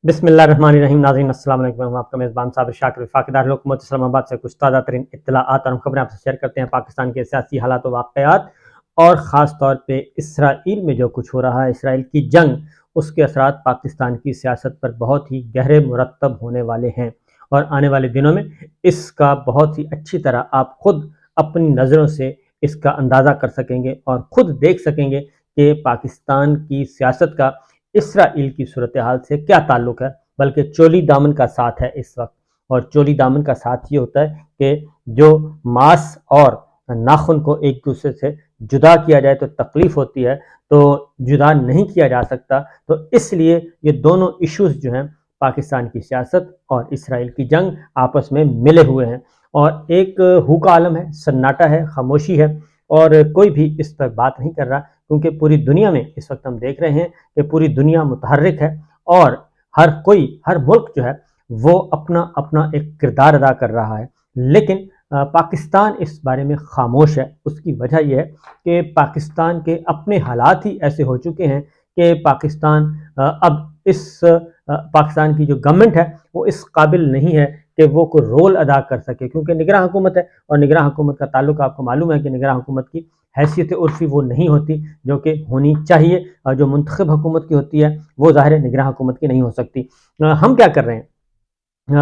बिस्मिल्लाहिर्रहमानिर्रहीम। नाज़रीन अस्सलाम वालेकुम। मैं आपका मेज़बान साबिर शाकिर वफाकी दारुल-हुकूमत इस्लामाबाद से कुछ ताज़ा तरीन इत्तलाआत और खबरें आपसे शेयर करते हैं। पाकिस्तान के सियासी हालात व वाक़यात और ख़ास तौर पे इसराइल में जो कुछ हो रहा है, इसराइल की जंग, उसके असरात पाकिस्तान की सियासत पर बहुत ही गहरे मुरत्तब होने वाले हैं और आने वाले दिनों में इसका बहुत ही अच्छी तरह आप खुद अपनी नज़रों से इसका अंदाज़ा कर सकेंगे और ख़ुद देख सकेंगे कि पाकिस्तान की सियासत का इसराइल की सूरत हाल से क्या ताल्लुक़ है। बल्कि चोली दामन का साथ है इस वक्त, और चोली दामन का साथ ये होता है कि जो मांस और नाखून को एक दूसरे से जुदा किया जाए तो तकलीफ़ होती है, तो जुदा नहीं किया जा सकता। तो इसलिए ये दोनों इश्यूज़ जो हैं, पाकिस्तान की सियासत और इसराइल की जंग आपस में मिले हुए हैं और एक हू का आलम है, सन्नाटा है, खामोशी है और कोई भी इस पर बात नहीं कर रहा, क्योंकि पूरी दुनिया में इस वक्त हम देख रहे हैं कि पूरी दुनिया मुतहर्रिक है और हर मुल्क जो है वो अपना अपना एक किरदार अदा कर रहा है। लेकिन पाकिस्तान इस बारे में खामोश है। उसकी वजह यह है कि पाकिस्तान के अपने हालात ही ऐसे हो चुके हैं कि पाकिस्तान अब पाकिस्तान की जो गवर्नमेंट है वो इस काबिल नहीं है कि वो कोई रोल अदा कर सके, क्योंकि निगरान हुकूमत है और निगरान हुकूमत का ताल्लुक आपको मालूम है कि निगरान हुकूमत की हैसियत उर्फ़ी वो नहीं होती जो कि होनी चाहिए, और जो मुंतखब हुकूमत की होती है वो ज़ाहिर है निगरान हुकूमत की नहीं हो सकती। हम क्या कर रहे हैं,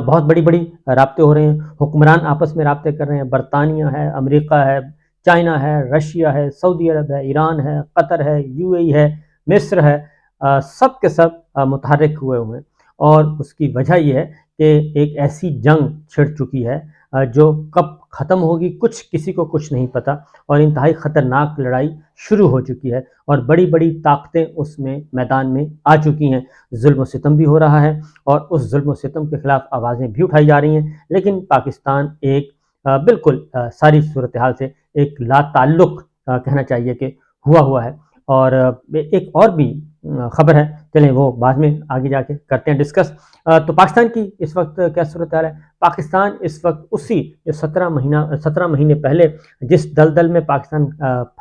बहुत बड़ी बड़ी राब्ते हो रहे हैं, हुक्मरान आपस में राब्ते कर रहे हैं। बरतानिया है, अमेरिका है, चाइना है, रशिया है, सऊदी अरब है, ईरान है, कतर है, यूएई है, मिस्र है, सब के सब मुतहर्रिक हुए हुए हैं। और उसकी वजह यह है कि एक ऐसी जंग छिड़ चुकी है जो कब ख़त्म होगी कुछ किसी को कुछ नहीं पता, और इंतहाई ख़तरनाक लड़ाई शुरू हो चुकी है और बड़ी बड़ी ताकतें उसमें मैदान में आ चुकी हैं। जुल्म व सितम भी हो रहा है और उस जुल्म व सितम के ख़िलाफ़ आवाज़ें भी उठाई जा रही हैं, लेकिन पाकिस्तान एक बिल्कुल सारी सूरत हाल से एक लाताल्लुक़ कहना चाहिए कि हुआ हुआ है। और एक और भी ख़बर है, चलें वो बाद में आगे जाके करते हैं डिस्कस। तो पाकिस्तान की इस वक्त क्या सूरत हाल है? पाकिस्तान इस वक्त उसी जो 17 महीने पहले जिस दलदल में पाकिस्तान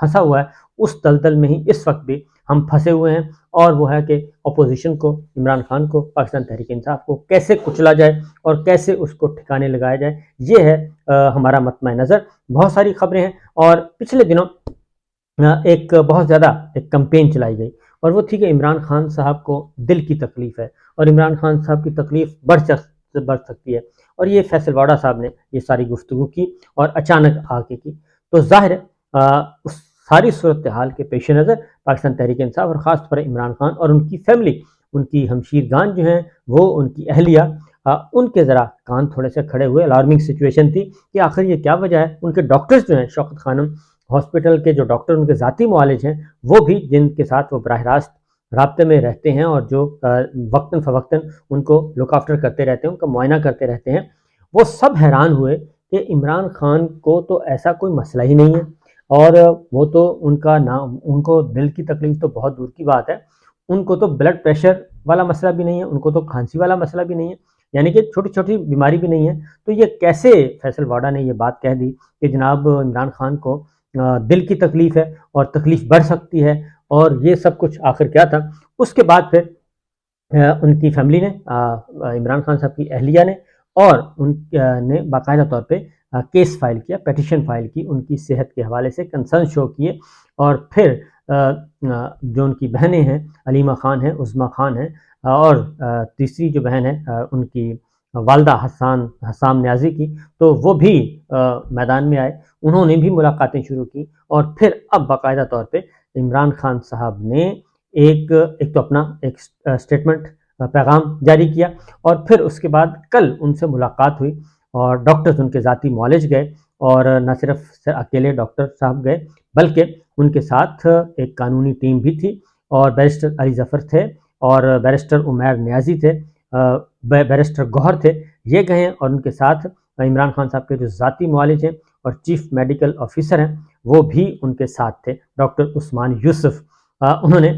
फंसा हुआ है, उस दलदल में ही इस वक्त भी हम फंसे हुए हैं, और वो है कि अपोजिशन को, इमरान खान को, पाकिस्तान तहरीक इंसाफ को कैसे कुचला जाए और कैसे उसको ठिकाने लगाया जाए, ये है हमारा मतमय नज़र। बहुत सारी खबरें हैं और पिछले दिनों एक बहुत ज़्यादा एक कैंपेन चलाई गई, और वो थी कि इमरान खान साहब को दिल की तकलीफ़ है और इमरान खान साहब की तकलीफ़ बढ़ सकती है, और ये फैसल वाडा साहब ने ये सारी गुफ्तगू की और अचानक आके की। तो ज़ाहिर है उस सारी सूरत हाल के पेश नज़र पाकिस्तान तहरीक इंसाफ और ख़ास तौर पर इमरान खान और उनकी फैमिली, उनकी हमशीरगान जो हैं वो, उनकी अहलिया, उनके ज़रा कान थोड़े से खड़े हुए। अलार्मिंग सिचुएशन थी कि आखिर ये क्या वजह है। उनके डॉक्टर्स जो हैं, शौकत खानम हॉस्पिटल के जो डॉक्टर, उनके ज़ाती मुआलिज हैं, वो भी जिनके साथ वो बराह रास्त राब्ते में रहते हैं और जो वक्तन फ़वक्तन उनको लुक आफ्टर करते रहते हैं, उनका मुआयना करते रहते हैं, वो सब हैरान हुए कि इमरान खान को तो ऐसा कोई मसला ही नहीं है, और वो तो उनको दिल की तकलीफ़ तो बहुत दूर की बात है, उनको तो ब्लड प्रेशर वाला मसला भी नहीं है, उनको तो खांसी वाला मसला भी नहीं है, यानी कि छोटी छोटी बीमारी भी नहीं है। तो ये कैसे फैसल वाडा ने ये बात कह दी कि जनाब इमरान खान को दिल की तकलीफ़ है और तकलीफ़ बढ़ सकती है, और ये सब कुछ आखिर क्या था। उसके बाद फिर उनकी फैमिली ने, इमरान खान साहब की अहलिया ने और ने बाकायदा तौर पे केस फाइल किया, पेटिशन फाइल की, उनकी सेहत के हवाले से कंसर्न शो किए, और फिर जो उनकी बहनें हैं, अलीमा खान है, उज़्मा खान है, और तीसरी जो बहन है उनकी वालदा हसाम न्याज़ी की, तो वो भी मैदान में आए, उन्होंने भी मुलाकातें शुरू की, और फिर अब बाकायदा तौर पे इमरान खान साहब ने एक तो अपना एक स्टेटमेंट, पैगाम जारी किया, और फिर उसके बाद कल उनसे मुलाकात हुई और डॉक्टर्स उनके ज़ाती मुआलिज गए, और न सिर्फ अकेले डॉक्टर साहब गए बल्कि उनके साथ एक कानूनी टीम भी थी, और बैरिस्टर अली ज़फ़र थे, और बैरिस्टर उमैर नियाज़ी थे, बैरिस्टर गौहर थे, ये गए हैं, और उनके साथ इमरान खान साहब के जो ज़ाती मुआलिज हैं और चीफ मेडिकल ऑफिसर हैं वो भी उनके साथ थे, डॉक्टर उस्मान यूसुफ। उन्होंने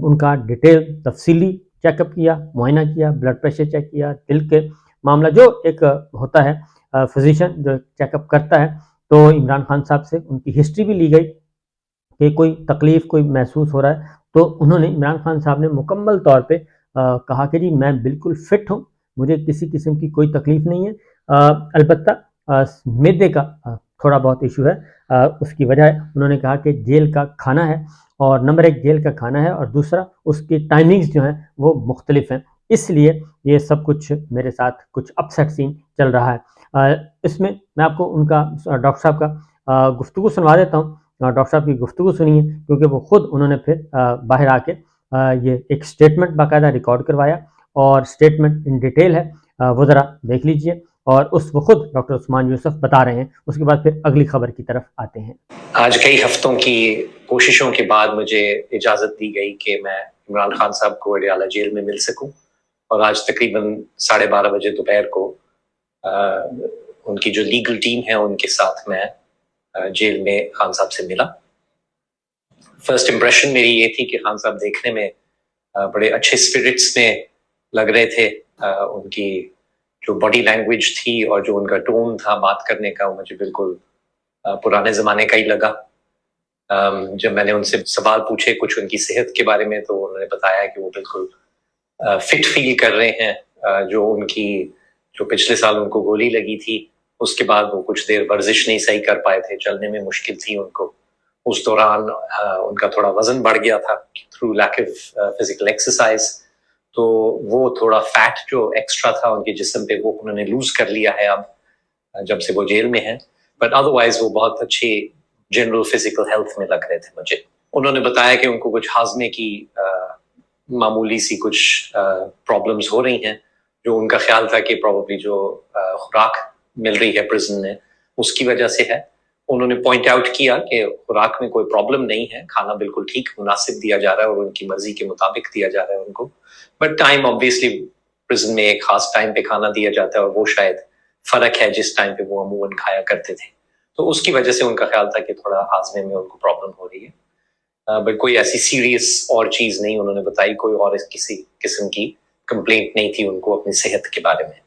उनका डिटेल तफसीली चेकअप किया, मुआयना किया, ब्लड प्रेशर चेक किया, दिल के मामला जो एक होता है, फिजिशियन जो चेकअप करता है, तो इमरान खान साहब से उनकी हिस्ट्री भी ली गई कि कोई तकलीफ़ कोई महसूस हो रहा है, तो उन्होंने, इमरान खान साहब ने मुकम्मल तौर पे کہا کہ جی میں بالکل فٹ ہوں, مجھے کسی قسم کی کوئی تکلیف نہیں ہے, البتہ معدے کا تھوڑا بہت ایشو ہے. اس کی وجہ انہوں نے کہا کہ جیل کا کھانا ہے, اور نمبر ایک جیل کا کھانا ہے, اور دوسرا اس کی ٹائمنگز جو ہیں وہ مختلف ہیں, اس لیے یہ سب کچھ میرے ساتھ کچھ اپسیٹ سین چل رہا ہے. اس میں آپ کو ان کا ڈاکٹر صاحب کا گفتگو سنوا دیتا ہوں. ڈاکٹر صاحب کی گفتگو سنیے, کیونکہ وہ خود انہوں نے پھر باہر آ کے یہ ایک اسٹیٹمنٹ باقاعدہ ریکارڈ کروایا, اور اسٹیٹمنٹ ان ڈیٹیل ہے, وہ ذرا دیکھ لیجئے. اور وہ خود ڈاکٹر عثمان یوسف بتا رہے ہیں. اس کے بعد پھر اگلی خبر کی طرف آتے ہیں. آج کئی ہفتوں کی کوششوں کے بعد مجھے اجازت دی گئی کہ میں عمران خان صاحب کو اڈیالہ جیل میں مل سکوں, اور آج تقریباً 12:30 بجے دوپہر کو ان کی جو لیگل ٹیم ہے ان کے ساتھ میں جیل میں خان صاحب سے ملا. فرسٹ امپریشن میری یہ تھی کہ خان صاحب دیکھنے میں بڑے اچھے اسپرٹس میں لگ رہے تھے. ان کی جو باڈی لینگویج تھی اور جو ان کا ٹون تھا بات کرنے کا, وہ مجھے بالکل پرانے زمانے کا ہی لگا. جب میں نے ان سے سوال پوچھے کچھ ان کی صحت کے بارے میں, تو انہوں نے بتایا کہ وہ بالکل فٹ فیل کر رہے ہیں. جو پچھلے سال ان کو گولی لگی تھی, اس کے بعد وہ کچھ دیر ورزش نہیں صحیح کر پائے تھے, چلنے میں مشکل تھی ان کو. اس دوران ان کا تھوڑا وزن بڑھ گیا تھا through lack of physical exercise, تو وہ تھوڑا فیٹ جو ایکسٹرا تھا ان کے جسم پہ وہ انہوں نے لوز کر لیا ہے اب جب سے وہ جیل میں ہیں. بٹ ادروائز وہ بہت اچھی جنرل فزیکل ہیلتھ میں لگ رہے تھے مجھے. انہوں نے بتایا کہ ان کو کچھ ہاضمے کی معمولی سی کچھ پرابلمز ہو رہی ہیں, جو ان کا خیال تھا کہ پروبیبلی جو خوراک مل رہی ہے پرزن میں اس کی وجہ سے ہے. انہوں نے پوائنٹ آؤٹ کیا کہ خوراک میں کوئی پرابلم نہیں ہے, کھانا بالکل ٹھیک مناسب دیا جا رہا ہے اور ان کی مرضی کے مطابق دیا جا رہا ہے ان کو. بٹ ٹائم آبویسلی پرزن میں ایک خاص ٹائم پہ کھانا دیا جاتا ہے, اور وہ شاید فرق ہے جس ٹائم پہ وہ عموماً کھایا کرتے تھے, تو اس کی وجہ سے ان کا خیال تھا کہ تھوڑا ہاضمے میں ان کو پرابلم ہو رہی ہے. بٹ کوئی ایسی سیریس اور چیز نہیں انہوں نے بتائی, کوئی اور کسی قسم کی کمپلینٹ نہیں تھی ان کو اپنی صحت کے بارے میں.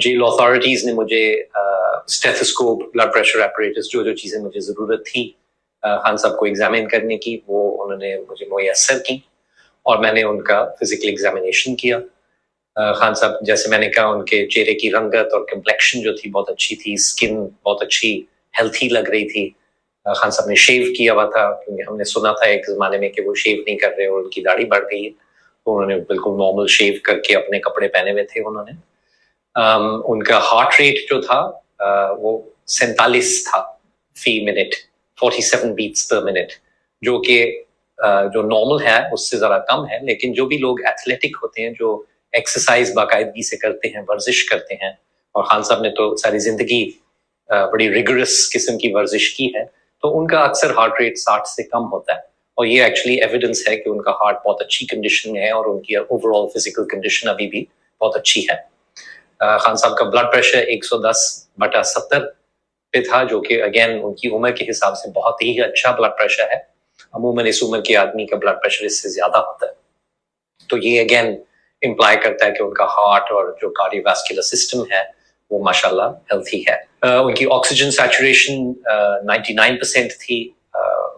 جیل اتھارٹیز نے مجھے اسٹیتھوسکوپ, بلڈ پریشر ایپریٹس, جو چیزیں مجھے ضرورت تھی خان صاحب کو ایگزامن کرنے کی, وہ انہوں نے مجھے میسر کی, اور میں نے ان کا فزیکل ایگزامینیشن کیا. خان صاحب جیسے میں نے کہا ان کے چہرے کی رنگت اور کمپلیکشن جو تھی بہت اچھی تھی, اسکن بہت اچھی ہیلتھی لگ رہی تھی. خان صاحب نے شیو کیا ہوا تھا, کیونکہ ہم نے سنا تھا ایک زمانے میں کہ وہ شیو نہیں کر رہے اور ان کی داڑھی بڑھ گئی ہے, تو انہوں نے بالکل نارمل شیو کر کے اپنے کپڑے پہنے ہوئے تھے انہوں نے. ان کا ہارٹ ریٹ جو تھا وہ 47 تھا فی منٹ, 47 بیٹس پر منٹ, جو کہ جو نارمل ہے اس سے ذرا کم ہے. لیکن جو بھی لوگ ایتھلیٹک ہوتے ہیں, جو ایکسرسائز باقاعدگی سے کرتے ہیں, ورزش کرتے ہیں, اور خان صاحب نے تو ساری زندگی بڑی ریگرس قسم کی ورزش کی ہے, تو ان کا اکثر ہارٹ ریٹ 60 سے کم ہوتا ہے. اور یہ ایکچولی ایویڈنس ہے کہ ان کا ہارٹ بہت اچھی کنڈیشن میں ہے, اور ان کی اوور آل فزیکل کنڈیشن ابھی بھی بہت اچھی ہے. خان صاحب کا بلڈ پریشر 110/70 پہ تھا, جو کہ اگین ان کی عمر کے حساب سے بہت ہی اچھا بلڈ پریشر ہے. عموماً اس عمر کے آدمی کا بلڈ پریشر اس سے زیادہ ہوتا ہے, تو یہ اگین امپلائی کرتا ہے کہ ان کا ہارٹ اور جو کارڈیو واسکولر سسٹم ہے وہ ماشاءاللہ ہیلتھی ہے. ان کی آکسیجن سیچوریشن 99% تھی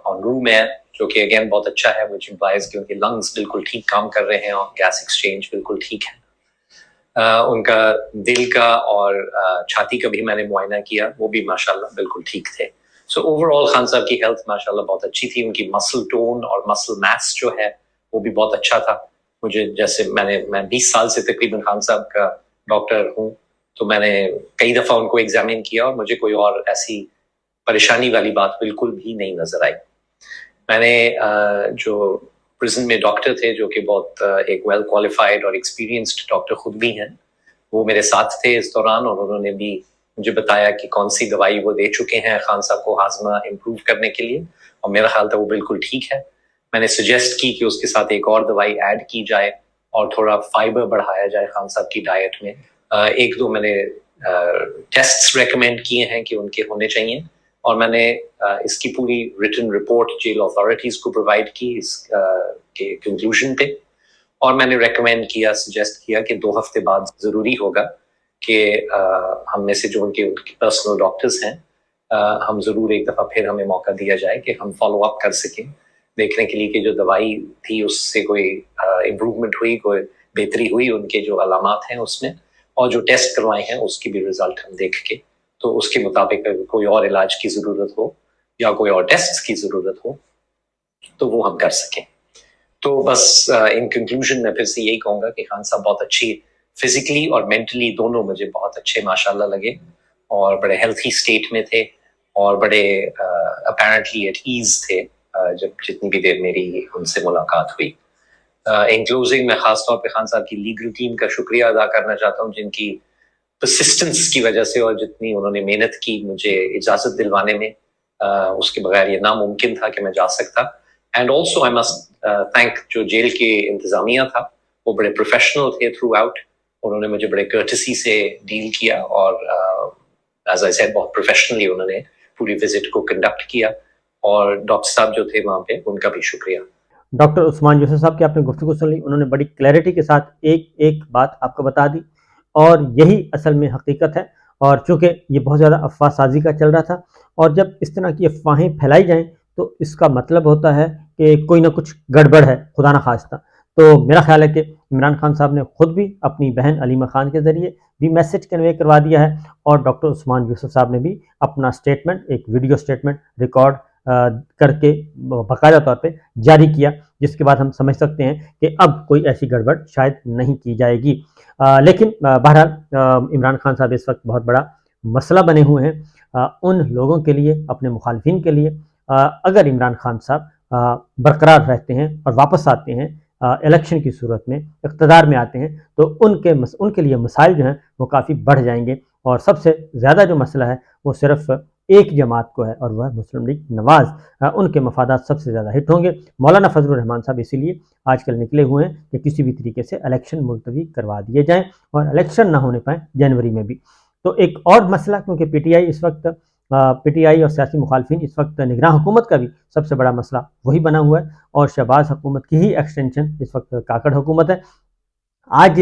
آن روم ہے, جو کہ اگین بہت اچھا ہے, which implies کہ ان کے لنگس بالکل ٹھیک کام کر رہے ہیں اور گیس ایکسچینج بالکل ٹھیک ہے. ان کا دل کا اور چھاتی کا بھی میں نے معائنہ کیا, وہ بھی ماشاءاللہ بالکل ٹھیک تھے. سو اوور آل خان صاحب کی ہیلتھ ماشاءاللہ بہت اچھی تھی. ان کی مسل ٹون اور مسل میس جو ہے وہ بھی بہت اچھا تھا. مجھے جیسے میں 20 سال سے تقریباً خان صاحب کا ڈاکٹر ہوں, تو میں نے کئی دفعہ ان کو ایگزامن کیا, اور مجھے کوئی اور ایسی پریشانی والی بات بالکل بھی نہیں نظر آئی. میں نے جو پرزن میں ڈاکٹر تھے, جو کہ بہت ایک ویل کوالیفائڈ اور ایکسپیرینسڈ ڈاکٹر خود بھی ہیں, وہ میرے ساتھ تھے اس دوران, اور انہوں نے بھی مجھے بتایا کہ کون سی دوائی وہ دے چکے ہیں خان صاحب کو ہاضمہ امپروو کرنے کے لیے, اور میرا خیال تھا وہ بالکل ٹھیک ہے. میں نے سجیسٹ کی کہ اس کے ساتھ ایک اور دوائی ایڈ کی جائے اور تھوڑا فائبر بڑھایا جائے خان صاحب کی ڈائٹ میں. 1-2 میں نے ٹیسٹس ریکمینڈ کیے ہیں کہ ان کے ہونے چاہیے, اور میں نے اس کی پوری ریٹن رپورٹ جیل اتھارٹیز کو پرووائڈ کی اس کے کنکلوژن پہ, اور میں نے ریکمینڈ کیا, سجیسٹ کیا کہ 2 ہفتے بعد ضروری ہوگا کہ ہم میں سے جو ان کے پرسنل ڈاکٹرز ہیں, ہم ضرور ایک دفعہ پھر ہمیں موقع دیا جائے کہ ہم فالو اپ کر سکیں देखने के लिए कि जो दवाई थी उससे कोई इम्प्रूवमेंट हुई, कोई बेहतरी हुई उनके जो अलामात हैं उसमें, और जो टेस्ट करवाए हैं उसकी भी रिजल्ट हम देख के तो उसके मुताबिक अगर कोई और इलाज की ज़रूरत हो या कोई और टेस्ट की ज़रूरत हो तो वो हम कर सकें। तो बस इन कंक्लूजन मैं फिर से यही कहूँगा कि खान साहब बहुत अच्छी फिजिकली और मेंटली दोनों मुझे बहुत अच्छे माशाल्लाह लगे और बड़े हेल्थी स्टेट में थे और बड़े अपेरेंटली एट ईज थे जब जितनी भी देर मेरी उनसे मुलाकात हुई। इन क्लोजिंग मैं खासतौर पे खान साहब की लीगल टीम का शुक्रिया अदा करना चाहता हूँ जिनकी परसिस्टेंस की वजह से और जितनी उन्होंने मेहनत की मुझे इजाज़त दिलवाने में, उसके बगैर ये नामुमकिन था कि मैं जा सकता। And also I must thank जो जेल के इंतज़ामिया था, वो बड़े प्रोफेशनल थे थ्रू आउट, उन्होंने मुझे बड़े कर्टसी से डील किया और एज आई सेड बहुत प्रोफेशनली उन्होंने पूरी विजिट को कंडक्ट किया और डॉक्टर साहब जो थे वहाँ पे उनका भी शुक्रिया। डॉक्टर उस्मान यूसुफ साहब की आपने गुफ्तगू सुन ली, उन्होंने बड़ी क्लैरिटी के साथ एक एक बात आपको बता दी और यही असल में हकीकत है। और चूँकि ये बहुत ज़्यादा अफवाह साजी का चल रहा था और जब इस तरह की अफवाहें फैलाई जाएं तो इसका मतलब होता है कि कोई ना कुछ गड़बड़ है, खुदा ना खास्ता। तो मेरा ख्याल है कि इमरान खान साहब ने खुद भी अपनी बहन अलीमा खान के ज़रिए भी मैसेज कन्वे करवा दिया है और डॉक्टर उस्मान यूसुफ साहब ने भी अपना स्टेटमेंट, एक वीडियो स्टेटमेंट रिकॉर्ड करके बाकायदा तौर पे जारी किया, जिसके बाद हम समझ सकते हैं कि अब कोई ऐसी गड़बड़ शायद नहीं की जाएगी। लेकिन बहरहाल इमरान खान साहब इस वक्त बहुत बड़ा मसला बने हुए हैं उन लोगों के लिए, अपने मुखालफिन के लिए। अगर इमरान खान साहब बरकरार रहते हैं और वापस आते हैं इलेक्शन की सूरत में, इक़्तिदार में आते हैं, तो उनके लिए मसाइल जो हैं वो काफ़ी बढ़ जाएंगे और सबसे ज़्यादा जो मसला है वो सिर्फ एक जमात को है और वह मुस्लिम लीग नवाज़। उनके मफादात सबसे ज़्यादा हिट होंगे। मौलाना फजलुर रहमान साहब इसीलिए आजकल निकले हुए हैं कि किसी भी तरीके से इलेक्शन मुलतवी करवा दिए जाएँ और इलेक्शन ना होने पाए जनवरी में भी। तो एक और मसला, क्योंकि पीटीआई इस वक्त पीटीआई और सियासी मुखालफिन इस वक्त निगरान हुकूमत का भी सबसे बड़ा मसला वही बना हुआ है और शहबाज हुकूमत की ही एक्सटेंशन इस वक्त काकड़ हुकूमत है। आज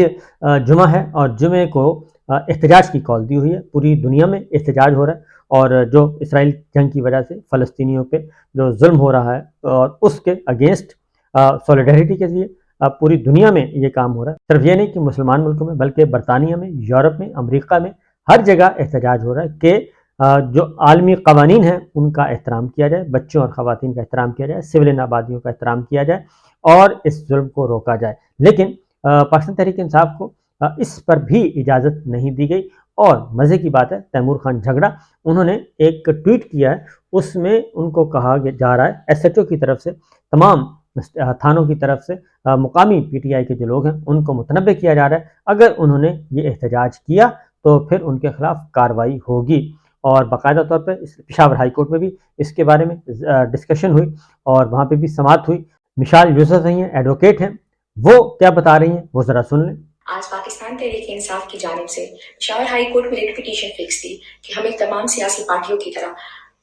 जुमा है और जुमे को एहतजाज की कॉल दी हुई है, पूरी दुनिया में एहतजाज हो रहा है और जो इसराइल जंग की वजह से फ़लस्तीनियों पे जो जुल्म हो रहा है और उसके अगेंस्ट सॉलिडारिटी के लिए पूरी दुनिया में ये काम हो रहा है। सिर्फ ये नहीं कि मुसलमान मुल्कों में बल्कि बरतानिया में, यूरोप में, अमेरिका में, हर जगह एहतजाज हो रहा है कि जो आलमी कवानीन हैं उनका एहतराम किया जाए, बच्चों और ख़वातीन का एहतराम किया जाए, सिविलियन आबादियों का एहतराम किया जाए और इस जुल्म को रोका जाए। लेकिन पाकिस्तान तहरीक इंसाफ को इस पर भी इजाज़त नहीं दी गई और मज़े की बात है, तैमूर खान झगड़ा उन्होंने एक ट्वीट किया है, उसमें उनको कहा जा रहा है एसएचओ की तरफ से, तमाम थानों की तरफ से मुकामी पीटीआई के जो लोग हैं उनको मुतनब्बे किया जा रहा है अगर उन्होंने ये एहतजाज किया तो फिर उनके खिलाफ कार्रवाई होगी। और बाकायदा तौर पर पेशावर हाई कोर्ट में भी इसके बारे में डिस्कशन हुई और वहाँ पे भी समाअत हुई। मिशाल यूसुफ हैं, एडवोकेट हैं, वो क्या बता रही हैं वो ज़रा सुन लें। आज पाकिस्तान तहरीक इंसाफ की जानिब से पेशावर हाई कोर्ट में रिट पिटीशन फिक्स थी कि हमें तमाम सियासी पार्टियों की तरह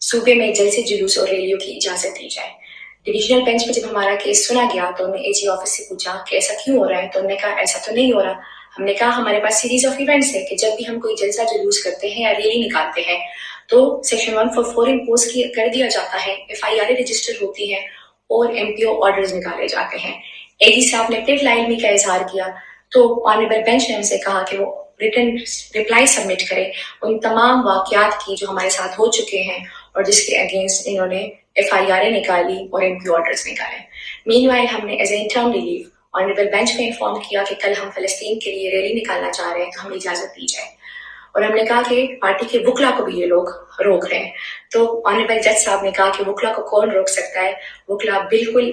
सूबे में जलसे, जुलूस और रैलियों की इजाजत दी जाए। डिविजनल बेंच में जब हमारा केस सुना गया तो हमने एजी ऑफिस से पूछा कि ऐसा क्यों हो रहा है, तो उन्होंने कहा ऐसा तो नहीं हो रहा। हमने कहा हमारे पास सीरीज ऑफ इवेंट्स है कि जब भी हम कोई जलसा जुलूस करते हैं या रैली निकालते हैं तो सेक्शन 144 इम्पोज कर दिया जाता है, FIR रजिस्टर होती है और MPO ऑर्डर्स निकाले जाते हैं। एजी साहब ने प्लिट लाइलमी का इजहार किया तो ऑनरेबल बेंच ने हमसे कहा कि वो रिटन रिप्लाई सबमिट करें उन तमाम वाकयात की जो हमारे साथ हो चुके हैं और जिसके अगेंस्ट इन्होंने FIR निकाली और MPO ऑर्डर्स निकाले। मीनवाइल हमने as a interim relief honourable bench में इन्फॉर्म किया कि कल हम फलस्तीन के लिए रैली निकालना चाह रहे हैं तो हमें इजाजत दी जाए और हमने कहा कि पार्टी के वुकला को भी ये लोग रोक रहे हैं। तो ऑनरेबल जज साहब ने कहा कि वुकला को कौन रोक सकता है, वुकला बिल्कुल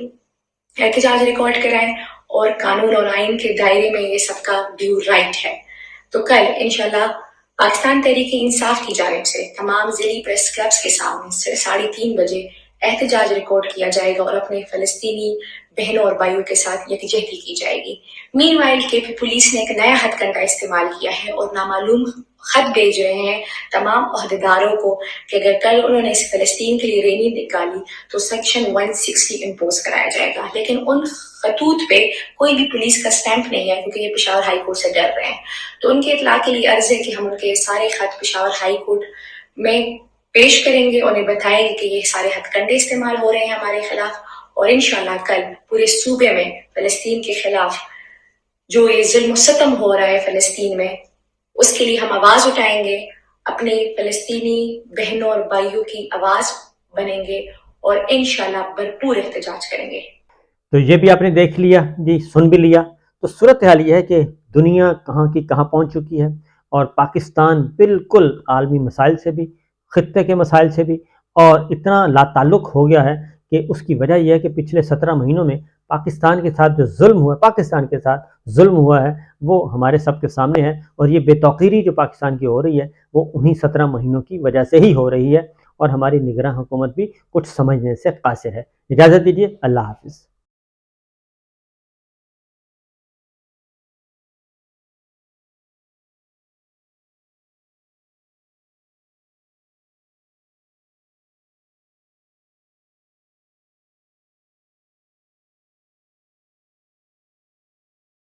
एहतजाज रिकॉर्ड कराएं और कानून और आइन के दायरे में ये सबका ड्यू राइट है। तो कल इंशाल्लाह पाकिस्तान तहरीक इंसाफ की जानिब से तमाम जिली प्रेस क्लब्स के सामने 3:30 बजे एहतजाज रिकॉर्ड किया जाएगा और अपने फलस्तीनी बहनों और भाइयों के साथ यकजहती की जाएगी। मीनवाइल केपी पुलिस ने एक नया हथकंडा इस्तेमाल किया है और नामालूम खत भेज रहे हैं तमाम अहदेदारों को कि अगर कल उन्होंने इस फलस्तीन के लिए रैली निकाली तो सेक्शन 160 इम्पोज कराया जाएगा। लेकिन उन खतूत पे कोई भी पुलिस का स्टैंप नहीं है क्योंकि ये पेशावर हाई कोर्ट से डर रहे हैं। तो उनके इतला के लिए अर्ज है कि हम उनके सारे खत पेशावर हाई कोर्ट में पेश करेंगे और उन्हें बताएंगे कि ये सारे हथकंडे इस्तेमाल हो रहे हैं हमारे खिलाफ اور انشاءاللہ کل پورے صوبے میں فلسطین کے خلاف جو یہ ظلم و ستم ہو رہا ہے فلسطین میں، اس کے لیے ہم آواز اٹھائیں گے، اپنے فلسطینی بہنوں اور بھائیوں کی آواز بنیں گے اور انشاءاللہ بھرپور احتجاج کریں گے۔ تو یہ بھی آپ نے دیکھ لیا جی، سن بھی لیا۔ تو صورتحال یہ ہے کہ دنیا کہاں کی کہاں پہنچ چکی ہے، اور پاکستان بالکل عالمی مسائل سے بھی، خطے کے مسائل سے بھی، اور اتنا لا تعلق ہو گیا ہے کہ اس کی وجہ یہ ہے کہ پچھلے 17 مہینوں میں پاکستان کے ساتھ جو ظلم ہوا ہے، پاکستان کے ساتھ ظلم ہوا ہے، وہ ہمارے سب کے سامنے ہے، اور یہ بے توقیری جو پاکستان کی ہو رہی ہے وہ انہی 17 مہینوں کی وجہ سے ہی ہو رہی ہے، اور ہماری نگراں حکومت بھی کچھ سمجھنے سے قاصر ہے۔ اجازت دیجیے، اللہ حافظ۔